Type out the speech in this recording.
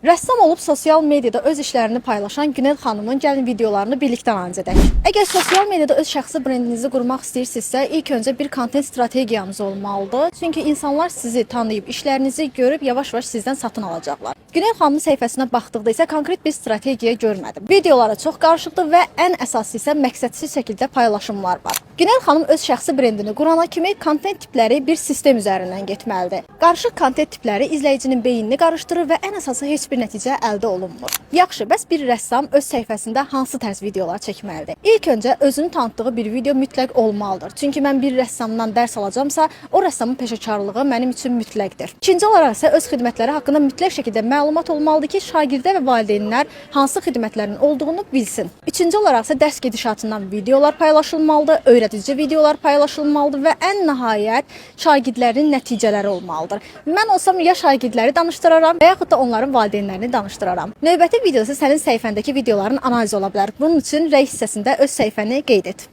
Rəssam olub sosial mediada öz işlərini paylaşan Günel xanımın gəlin videolarını birlikdə analiz edək. Əgər sosial mediada öz şəxsi brendinizi qurmaq istəyirsinizsə, ilk öncə bir kontent strategiyanız olmalıdır. Çünki insanlar sizi tanıyıb, işlərinizi görüb yavaş-yavaş sizdən satın alacaqlar. Günel xanımın səhifəsinə baxdıqda isə konkret bir strategiya görmədim. Videoları çox qarışıqdır və ən əsası isə məqsədsiz şəkildə paylaşımlar var. Günel xanım öz şəxsi brendini qurana kimi kontent tipləri bir sistem üzərindən getməlidir. Qarışıq kontent tipləri izləyicinin beynini qarışdırır və ən əsası heç bir nəticə əldə olunmur. Yaxşı, bəs bir rəssam öz səhifəsində hansı tərz videolar çəkməlidir? İlk öncə özünü tanıtdığı bir video mütləq olmalıdır. Çünki mən bir rəssamdan dərs alacamsa, o rəssamın peşəkarlığı mənim üçün mütləqdir. İkinci olaraq isə öz xidmətləri haqqında mütləq şəkildə məlumat olmalıdır ki, şagirdə və valideynlər hansı xidmətlərin olduğunu bilsin. Üçüncü olaraq isə dərs gedişatından videolar paylaşılmalıdır, öyrədici videolar paylaşılmalıdır və ən nəhayət şagirdlərin nəticələri olmalıdır. Mən olsam ya şagirdləri danışdıraram və yaxud da onların valideynlərini danışdıraram. Növbəti videoda sənin səhifəndəki videoların analizi ola bilər. Bunun üçün rəy hissəsində öz səhifəni qeyd et.